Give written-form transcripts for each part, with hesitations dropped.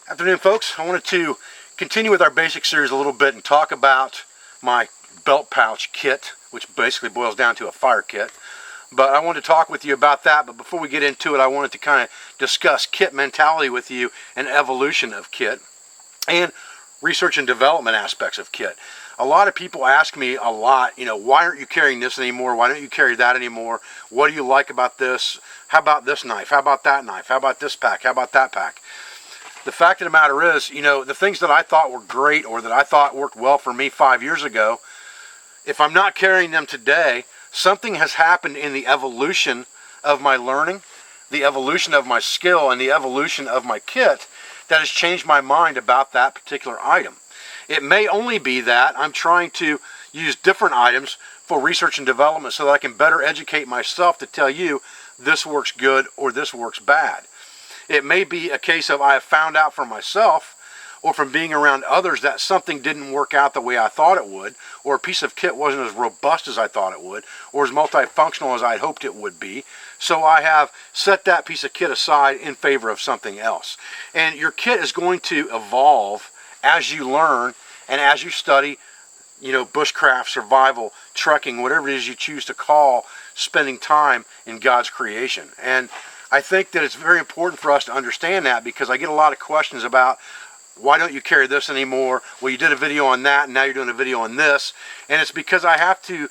Afternoon, folks. I wanted to continue with our basic series a little bit and talk about my belt pouch kit, which basically boils down to a fire kit. But I wanted to talk with you about that. But before we get into it, I wanted to kind of discuss kit mentality with you and evolution of kit and research and development aspects of kit. A lot of people ask me a lot, why aren't you carrying this anymore? Why don't you carry that anymore? What do you like about this? How about this knife? How about that knife? How about this pack? How about that pack? The fact of the matter is, the things that I thought were great or that I thought worked well for me 5 years ago, if I'm not carrying them today, something has happened in the evolution of my learning, the evolution of my skill, and the evolution of my kit that has changed my mind about that particular item. It may only be that I'm trying to use different items for research and development so that I can better educate myself to tell you this works good or this works bad. It may be a case of I have found out for myself or from being around others that something didn't work out the way I thought it would, or a piece of kit wasn't as robust as I thought it would, or as multifunctional as I had hoped it would be. So I have set that piece of kit aside in favor of something else. And your kit is going to evolve as you learn and as you study, bushcraft, survival, trekking, whatever it is you choose to call spending time in God's creation. And I think that it's very important for us to understand that, because I get a lot of questions about, why don't you carry this anymore? Well, you did a video on that and now you're doing a video on this. And it's because I have to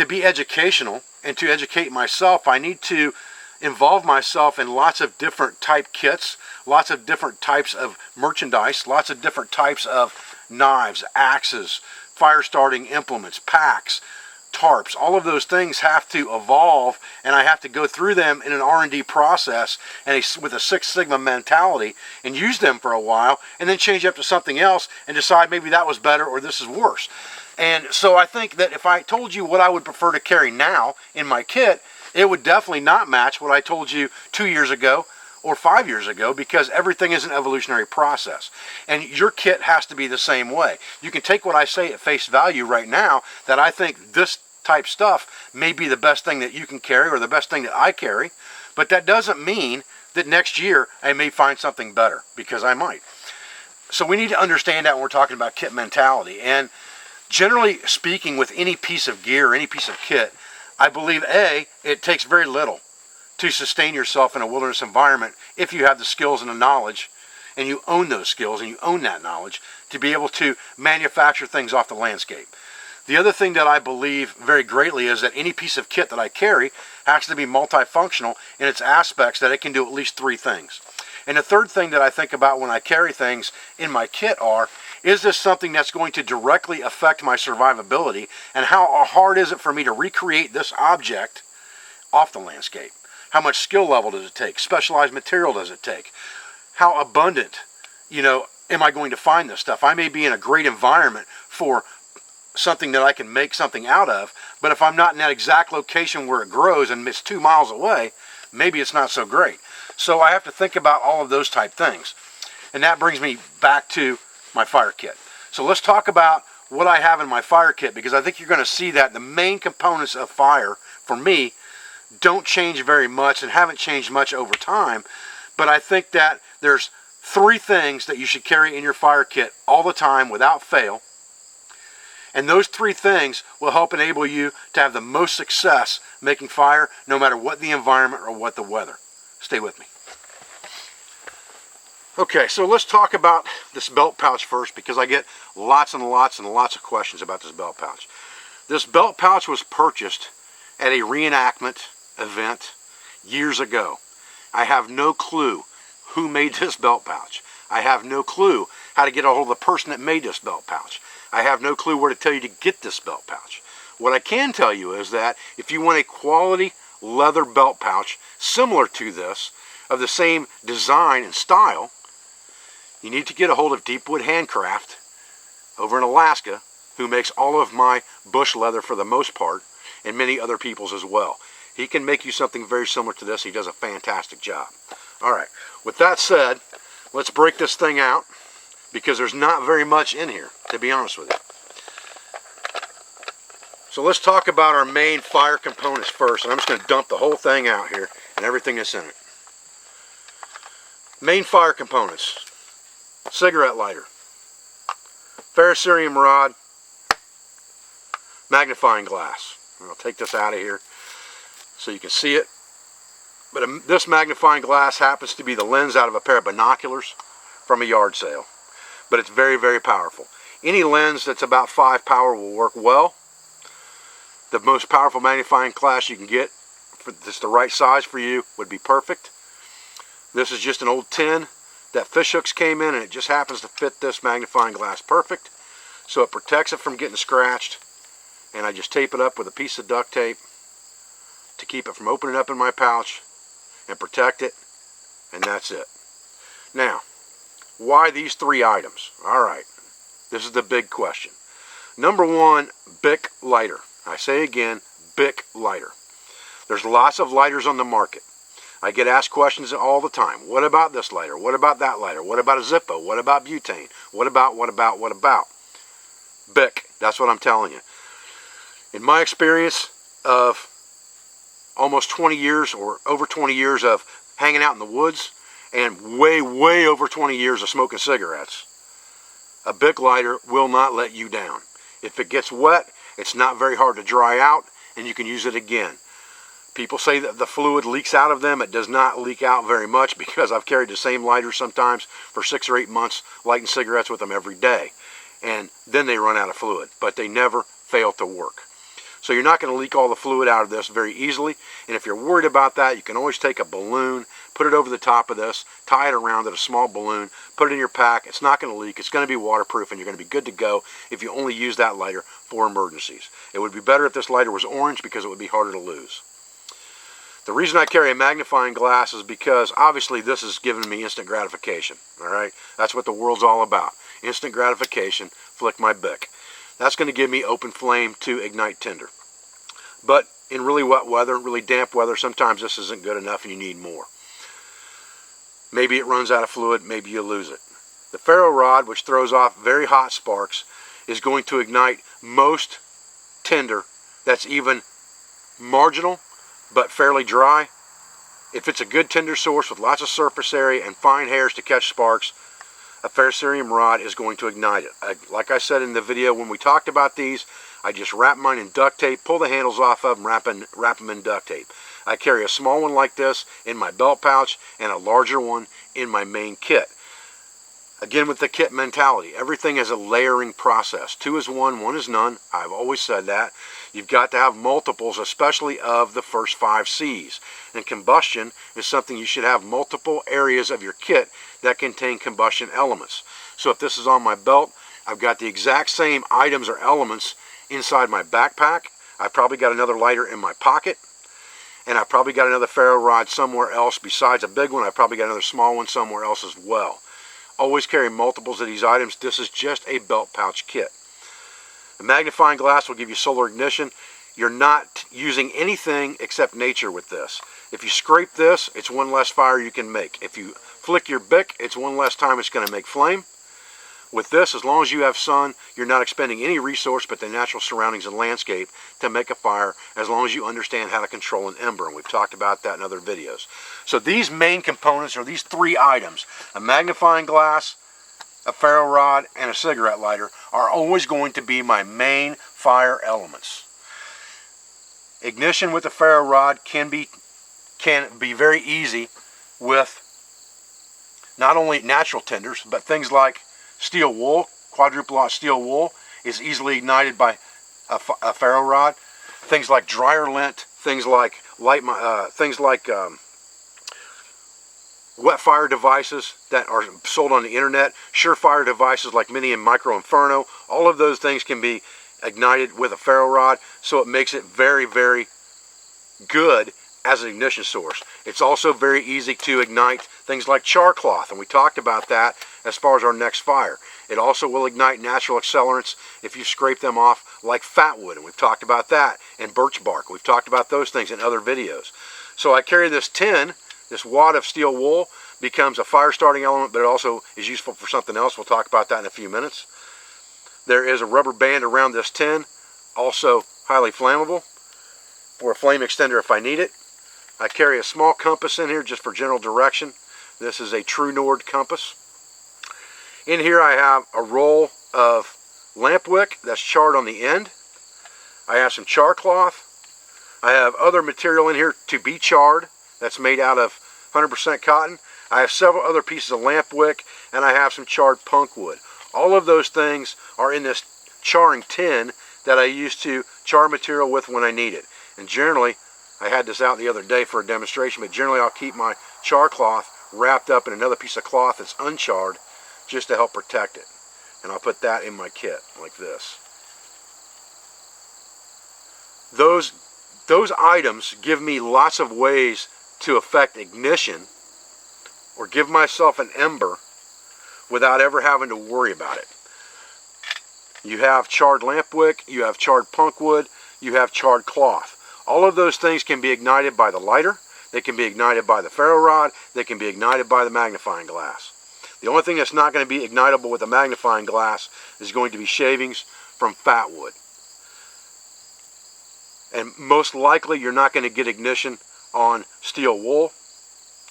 be educational, and to educate myself, I need to involve myself in lots of different type kits, lots of different types of merchandise, lots of different types of knives, axes, fire starting implements, packs, tarps. All of those things have to evolve, and I have to go through them in an R&D process and with a Six Sigma mentality, and use them for a while and then change up to something else and decide maybe that was better or this is worse. And so I think that if I told you what I would prefer to carry now in my kit, it would definitely not match what I told you 2 years ago or 5 years ago, because everything is an evolutionary process. And your kit has to be the same way. You can take what I say at face value right now, that I think this type stuff may be the best thing that you can carry or the best thing that I carry, but that doesn't mean that next year I may find something better, because I might. So we need to understand that when we're talking about kit mentality. And generally speaking, with any piece of gear, any piece of kit, I believe it takes very little to sustain yourself in a wilderness environment if you have the skills and the knowledge, and you own those skills and you own that knowledge to be able to manufacture things off the landscape. The other thing that I believe very greatly is that any piece of kit that I carry has to be multifunctional in its aspects, that it can do at least 3 things. And the third thing that I think about when I carry things in my kit is this something that's going to directly affect my survivability, and how hard is it for me to recreate this object off the landscape? How much skill level does it take? Specialized material does it take? How abundant, am I going to find this stuff? I may be in a great environment for something that I can make something out of, but if I'm not in that exact location where it grows and it's 2 miles away, maybe it's not so great. So I have to think about all of those type things. And that brings me back to my fire kit. So let's talk about what I have in my fire kit, because I think you're going to see that the main components of fire, for me, don't change very much and haven't changed much over time. But I think that there's 3 things that you should carry in your fire kit all the time without fail. And those 3 things will help enable you to have the most success making fire, no matter what the environment or what the weather. Stay with me. Okay, so let's talk about this belt pouch first, because I get lots and lots and lots of questions about this belt pouch. This belt pouch was purchased at a reenactment event years ago. I have no clue who made this belt pouch. I have no clue how to get a hold of the person that made this belt pouch. I have no clue where to tell you to get this belt pouch. What I can tell you is that if you want a quality leather belt pouch similar to this, of the same design and style, you need to get a hold of Deepwood Handcraft over in Alaska, who makes all of my bush leather for the most part, and many other people's as well. He can make you something very similar to this. He does a fantastic job. Alright, with that said, let's break this thing out, because there's not very much in here, to be honest with you. So let's talk about our main fire components first, and I'm just going to dump the whole thing out here and everything that's in it. Main fire components. cigarette lighter, ferrocerium rod, magnifying glass. I'll take this out of here so you can see it. But this magnifying glass happens to be the lens out of a pair of binoculars from a yard sale. But it's very, very powerful. Any lens that's about 5 power will work well. The most powerful magnifying glass you can get, that's the right size for you, would be perfect. This is just an old tin that fish hooks came in, and it just happens to fit this magnifying glass perfect. So it protects it from getting scratched. And I just tape it up with a piece of duct tape to keep it from opening up in my pouch and protect it, and that's it. Now, why these 3 items? Alright, this is the big question. Number 1, Bic Lighter. I say again, Bic Lighter. There's lots of lighters on the market. I get asked questions all the time. What about this lighter? What about that lighter? What about a Zippo? What about butane? What about? Bic, that's what I'm telling you. In my experience of almost 20 years or over 20 years of hanging out in the woods and way over 20 years of smoking cigarettes, a Bic lighter will not let you down. If it gets wet, it's not very hard to dry out and you can use it again. People say that the fluid leaks out of them. It does not leak out very much because I've carried the same lighter sometimes for 6 or 8 months, lighting cigarettes with them every day. And then they run out of fluid, but they never fail to work. So you're not going to leak all the fluid out of this very easily. And if you're worried about that, you can always take a balloon, put it over the top of this, tie it around at a small balloon, put it in your pack. It's not going to leak. It's going to be waterproof, and you're going to be good to go if you only use that lighter for emergencies. It would be better if this lighter was orange because it would be harder to lose. The reason I carry a magnifying glass is because obviously this is giving me instant gratification. All right, that's what the world's all about. Instant gratification. Flick my Bic. That's going to give me open flame to ignite tinder. But in really wet weather, really damp weather, sometimes this isn't good enough and you need more. Maybe it runs out of fluid, maybe you lose it. The ferro rod, which throws off very hot sparks, is going to ignite most tinder that's even marginal but fairly dry. If it's a good tinder source with lots of surface area and fine hairs to catch sparks, a ferrocerium rod is going to ignite it. Like I said in the video when we talked about these, I just wrap mine in duct tape, pull the handles off of them, wrap them in duct tape. I carry a small one like this in my belt pouch and a larger one in my main kit. Again, with the kit mentality, everything is a layering process. 2 is 1, 1 is none. I've always said that. You've got to have multiples, especially of the first 5 C's. And combustion is something you should have multiple areas of your kit that contain combustion elements. So if this is on my belt, I've got the exact same items or elements inside my backpack. I've probably got another lighter in my pocket. And I've probably got another ferro rod somewhere else besides a big one. I've probably got another small one somewhere else as well. Always carry multiples of these items. This is just a belt pouch kit. The magnifying glass will give you solar ignition. You're not using anything except nature with this. If you scrape this, it's 1 less fire you can make. If you flick your Bic, it's 1 less time it's going to make flame. With this, as long as you have sun, you're not expending any resource but the natural surroundings and landscape to make a fire, as long as you understand how to control an ember, and we've talked about that in other videos. So these main components are these 3 items: a magnifying glass, a ferro rod, and a cigarette lighter are always going to be my main fire elements. Ignition with the ferro rod can be very easy with not only natural tinders, but things like steel wool. Quadruple aught steel wool is easily ignited by a ferro rod. Things like dryer lint, things like wet fire devices that are sold on the internet, surefire devices like Mini and Micro Inferno, all of those things can be ignited with a ferro rod, so it makes it very, very good as an ignition source. It's also very easy to ignite things like char cloth, and we talked about that as far as our next fire. It also will ignite natural accelerants if you scrape them off, like fat wood, and we've talked about that, and birch bark. We've talked about those things in other videos. So I carry this tin, this wad of steel wool, becomes a fire starting element, but it also is useful for something else. We'll talk about that in a few minutes. There is a rubber band around this tin, also highly flammable, for a flame extender if I need it. I carry a small compass in here just for general direction. This is a True North compass. In here I have a roll of lamp wick that's charred on the end. I have some char cloth. I have other material in here to be charred that's made out of 100% cotton. I have several other pieces of lamp wick, and I have some charred punk wood. All of those things are in this charring tin that I use to char material with when I need it. And generally, I had this out the other day for a demonstration, but generally I'll keep my char cloth wrapped up in another piece of cloth that's uncharred just to help protect it. And I'll put that in my kit like this. Those items give me lots of ways to affect ignition or give myself an ember without ever having to worry about it. You have charred lamp wick, you have charred punk wood, you have charred cloth. All of those things can be ignited by the lighter, they can be ignited by the ferro rod, they can be ignited by the magnifying glass. The only thing that's not going to be ignitable with a magnifying glass is going to be shavings from fat wood. And most likely you're not going to get ignition on steel wool.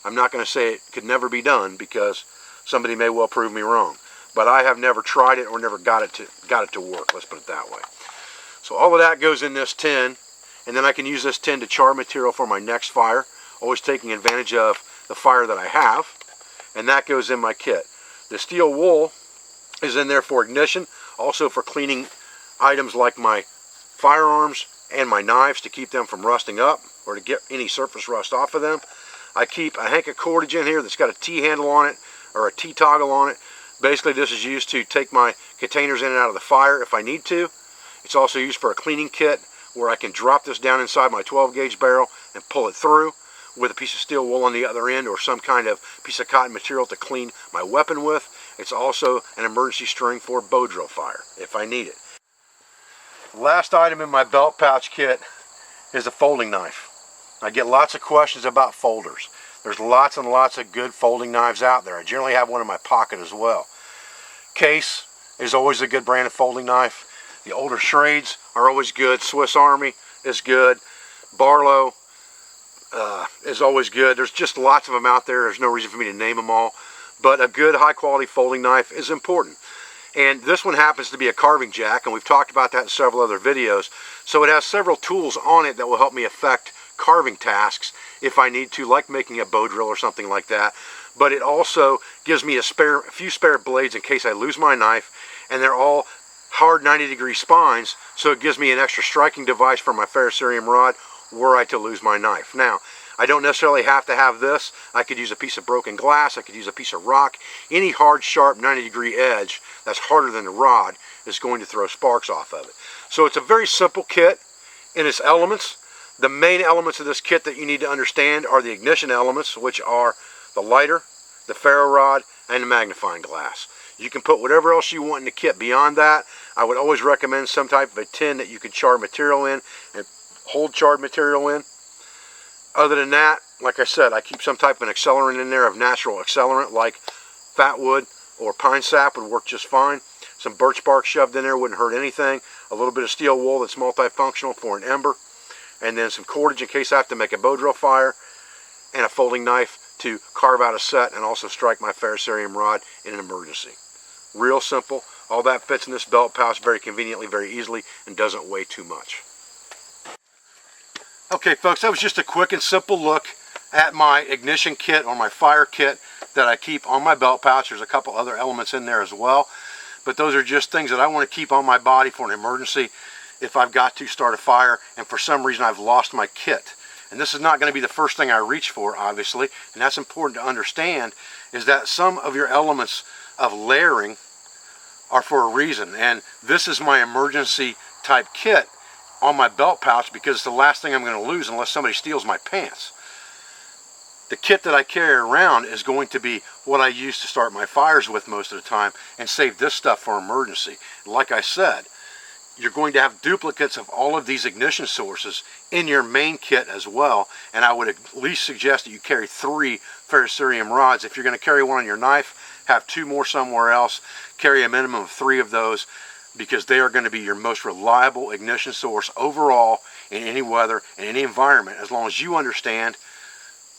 I'm not going to say it could never be done because somebody may well prove me wrong. But I have never tried it or never got it to work, let's put it that way. So all of that goes in this tin, and then I can use this tin to char material for my next fire, always taking advantage of the fire that I have, and that goes in my kit. The steel wool is in there for ignition, also for cleaning items like my firearms and my knives to keep them from rusting up or to get any surface rust off of them. I keep a hank of cordage in here that's got a T-handle on it or a T-toggle on it. Basically, this is used to take my containers in and out of the fire if I need to. It's also used for a cleaning kit where I can drop this down inside my 12-gauge barrel and pull it through with a piece of steel wool on the other end or some kind of piece of cotton material to clean my weapon with. It's also an emergency string for bow drill fire if I need it. Last item in my belt pouch kit is a folding knife. I get lots of questions about folders. There's lots and lots of good folding knives out there. I generally have one in my pocket as well. Case is always a good brand of folding knife. The older Schrades are always good. Swiss Army is good. Barlow is always good. There's just lots of them out there. There's no reason for me to name them all. But a good high quality folding knife is important. And this one happens to be a carving jack, and we've talked about that in several other videos. So it has several tools on it that will help me affect carving tasks if I need to, like making a bow drill or something like that. But it also gives me a few spare blades in case I lose my knife, and they're all hard 90-degree spines, so it gives me an extra striking device for my ferrocerium rod were I to lose my knife. Now, I don't necessarily have to have this. I could use a piece of broken glass, I could use a piece of rock. Any hard, sharp 90-degree edge that's harder than the rod is going to throw sparks off of it. So it's a very simple kit in its elements. The main elements of this kit that you need to understand are the ignition elements, which are the lighter, the ferro rod, and the magnifying glass. You can put whatever else you want in the kit beyond that. I would always recommend some type of a tin that you can char material in and hold charred material in. Other than that, like I said, I keep some type of an accelerant in there of natural accelerant like fat wood or pine sap would work just fine. Some birch bark shoved in there wouldn't hurt anything. A little bit of steel wool that's multifunctional for an ember. And then some cordage in case I have to make a bow drill fire. And a folding knife to carve out a set and also strike my ferrocerium rod in an emergency. Real simple. All that fits in this belt pouch very conveniently, very easily, and doesn't weigh too much. Okay folks, that was just a quick and simple look at my ignition kit or my fire kit that I keep on my belt pouch. There's a couple other elements in there as well, but those are just things that I want to keep on my body for an emergency if I've got to start a fire and for some reason I've lost my kit. And this is not going to be the first thing I reach for, obviously, and that's important to understand, is that some of your elements of layering are for a reason. And this is my emergency type kit on my belt pouch because it's the last thing I'm going to lose unless somebody steals my pants. The kit that I carry around is going to be what I use to start my fires with most of the time and save this stuff for emergency. Like I said, you're going to have duplicates of all of these ignition sources in your main kit as well, and I would at least suggest that you carry 3 ferrocerium rods. If you're going to carry one on your knife, have 2 more somewhere else. Carry a minimum of 3 of those because they are going to be your most reliable ignition source overall in any weather, in any environment, as long as you understand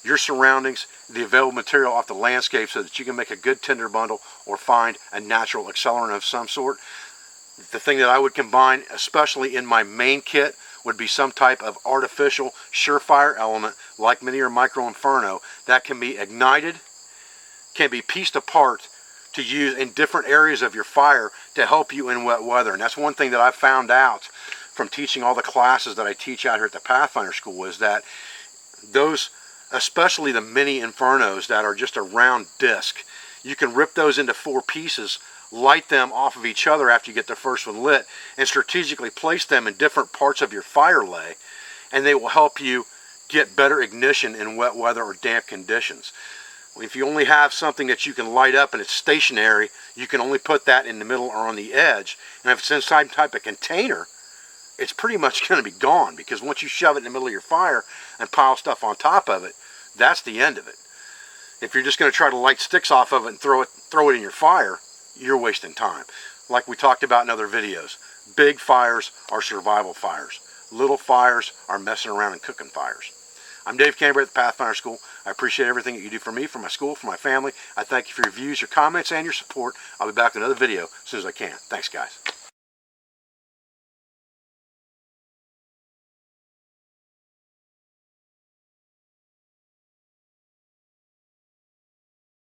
your surroundings, the available material off the landscape so that you can make a good tinder bundle or find a natural accelerant of some sort. The thing that I would combine, especially in my main kit, would be some type of artificial surefire element like Mini or Micro Inferno that can be ignited, can be pieced apart to use in different areas of your fire to help you in wet weather. And that's one thing that I found out from teaching all the classes that I teach out here at the Pathfinder School, is that those, especially the Mini Infernos that are just a round disc, you can rip those into 4 pieces, light them off of each other after you get the first one lit, and strategically place them in different parts of your fire lay, and they will help you get better ignition in wet weather or damp conditions. If you only have something that you can light up and it's stationary, you can only put that in the middle or on the edge. And if it's inside some type of container, it's pretty much going to be gone, because once you shove it in the middle of your fire and pile stuff on top of it, that's the end of it. If you're just going to try to light sticks off of it and throw it in your fire, you're wasting time. Like we talked about in other videos, big fires are survival fires. Little fires are messing around and cooking fires. I'm Dave Canterbury at the Pathfinder School. I appreciate everything that you do for me, for my school, for my family. I thank you for your views, your comments, and your support. I'll be back with another video as soon as I can. Thanks, guys.